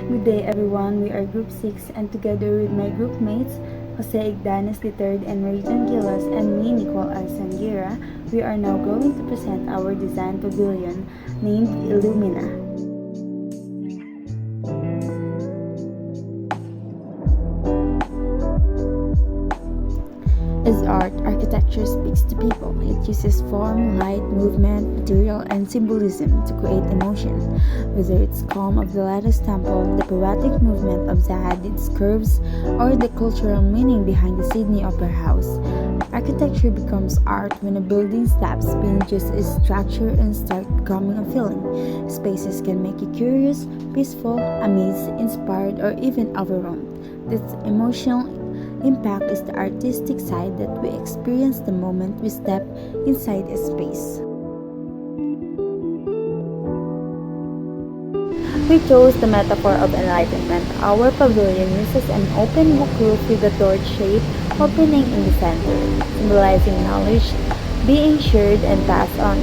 Good day everyone, we are Group 6 and together with my group mates, Jose Igdanes III and Rayton Gilas and me, Nicole Alsangira, we are now going to present our design pavilion named Illumina. As art, architecture speaks to people. It uses form, light, movement, material, and symbolism to create emotion. Whether it's calm of the Lotus Temple, the poetic movement of Zahadid's curves, or the cultural meaning behind the Sydney Opera House. Architecture becomes art when a building stops being just a structure and starts becoming a feeling. Spaces can make you curious, peaceful, amazed, inspired, or even overwhelmed. This emotional impact is the artistic side that we experience the moment we step inside a space. We chose the metaphor of enlightenment. Our pavilion uses an open book roof with a torch shape opening in the center, symbolizing knowledge being shared and passed on.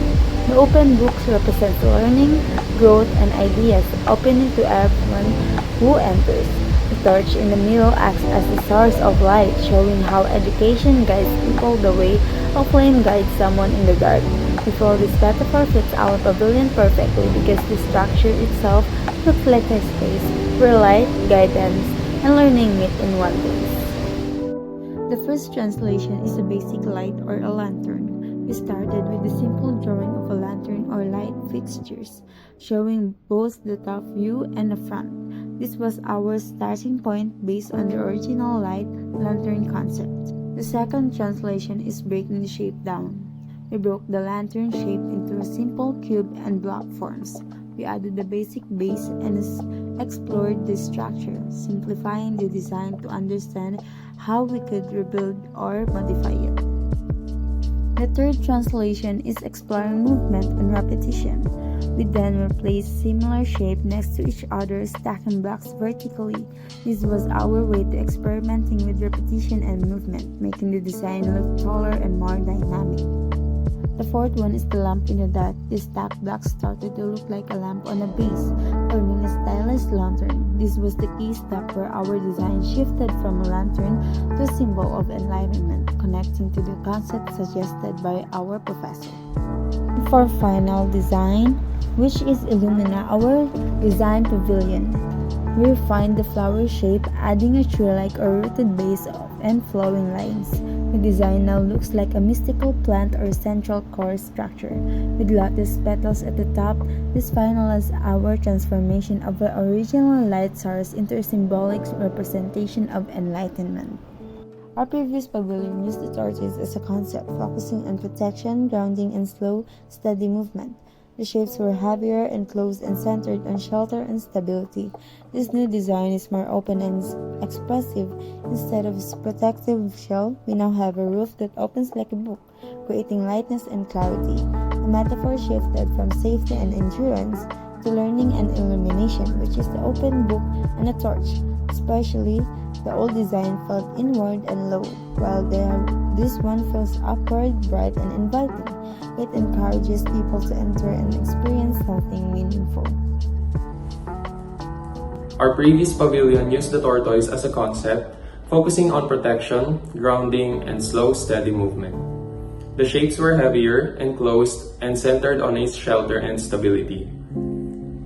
The open books represent learning, growth, and ideas opening to everyone who enters. The torch in the middle acts as a source of light, showing how education guides people the way a flame guides someone in the dark. We feel this metaphor fits our pavilion perfectly because the structure itself looks like a space where light, guidance, and learning meet in one place. The first translation is a basic light or a lantern. We started with a simple drawing of a lantern or light fixtures, showing both the top view and the front. This was our starting point based on the original light lantern concept. The second translation is breaking the shape down. We broke the lantern shape into a simple cube and block forms. We added the basic base and explored the structure, simplifying the design to understand how we could rebuild or modify it. The third translation is exploring movement and repetition. We then replaced similar shape next to each other, stacking blocks vertically. This was our way to experimenting with repetition and movement, making the design look taller and more dynamic. The fourth one is the lamp in the dark. This stacked blocks started to look like a lamp on a base, forming a stylish lantern. This was the key step where our design shifted from a lantern to a symbol of enlightenment, connecting to the concept suggested by our professor. For final design, which is Illumina, our design pavilion, we refined the flower shape, adding a tree-like or rooted base and flowing lines. The design now looks like a mystical plant or central core structure. With lotus petals at the top, this finalizes our transformation of the original light source into a symbolic representation of enlightenment. Our previous pavilion used the torches as a concept, focusing on protection, grounding, and slow, steady movement. The shapes were heavier, enclosed, and centered on shelter and stability. This new design is more open and expressive. Instead of a protective shell, we now have a roof that opens like a book, creating lightness and clarity. The metaphor shifted from safety and endurance to learning and illumination, which is the open book and a torch. Especially, the old design felt inward and low, while this one feels upward, bright, and inviting. It encourages people to enter and experience something meaningful. Our previous pavilion used the tortoise as a concept, focusing on protection, grounding, and slow, steady movement. The shapes were heavier, enclosed, and centered on its shelter and stability.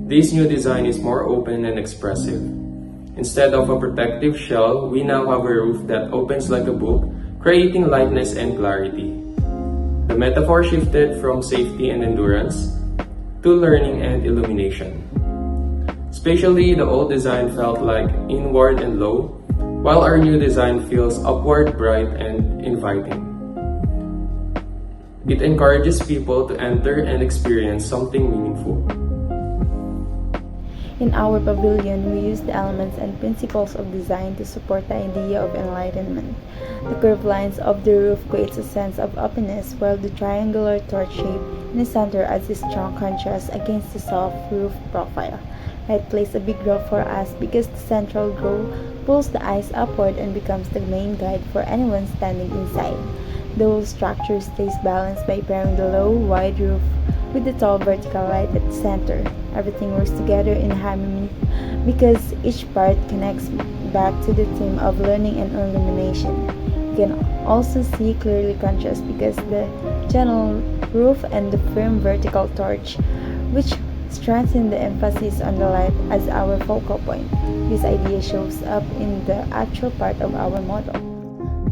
This new design is more open and expressive. Instead of a protective shell, we now have a roof that opens like a book, creating lightness and clarity. The metaphor shifted from safety and endurance to learning and illumination. Spatially, the old design felt like inward and low, while our new design feels upward, bright, and inviting. It encourages people to enter and experience something meaningful. In our pavilion, we use the elements and principles of design to support the idea of enlightenment. The curved lines of the roof creates a sense of openness, while the triangular torch shape in the center adds a strong contrast against the soft roof profile. Light plays a big role for us because the central glow pulls the eyes upward and becomes the main guide for anyone standing inside. The whole structure stays balanced by pairing the low, wide roof with the tall vertical light at the center. Everything works together in harmony because each part connects back to the theme of learning and illumination. You can also see clearly contrast because the channel roof and the firm vertical torch, which strengthen the emphasis on the light as our focal point. This idea shows up in the actual part of our model.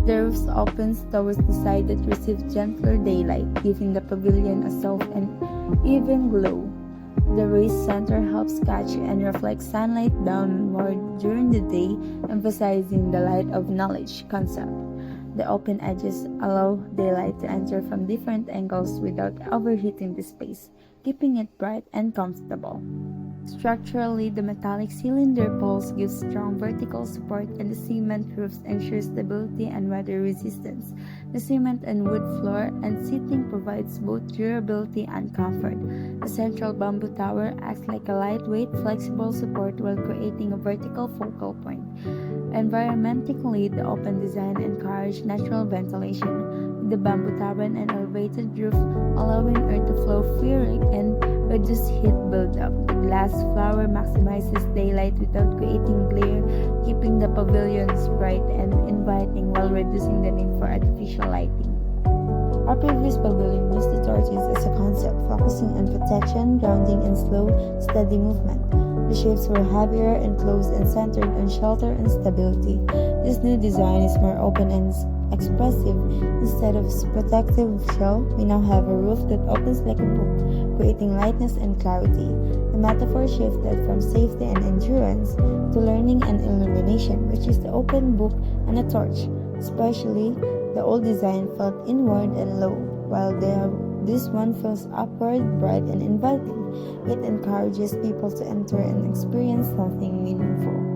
The roof opens towards the side that receives gentler daylight, giving the pavilion a soft and even glow. The raised center helps catch and reflect sunlight downward during the day, emphasizing the light of knowledge concept. The open edges allow daylight to enter from different angles without overheating the space, keeping it bright and comfortable. Structurally, the metallic cylinder poles give strong vertical support and the cement roofs ensure stability and weather resistance. The cement and wood floor and seating provides both durability and comfort. The central bamboo tower acts like a lightweight, flexible support while creating a vertical focal point. Environmentally, the open design encourages natural ventilation, with the bamboo tower and elevated roof allowing air to flow freely and reduce heat buildup. The glass flower maximizes daylight without creating glare, keeping the pavilions bright and inviting while reducing the need for artificial lighting. Our previous pavilion used the torches as a concept, focusing on protection, grounding, and slow, steady movement. The shapes were heavier, enclosed, and centered on shelter and stability. This new design is more open and expressive. Instead of a protective shell, we now have a roof that opens like a book, creating lightness and clarity. The metaphor shifted from safety and endurance to learning and illumination, which is the open book and a torch. Especially, the old design felt inward and low, while this one feels upward, bright, and inviting. It encourages people to enter and experience something meaningful.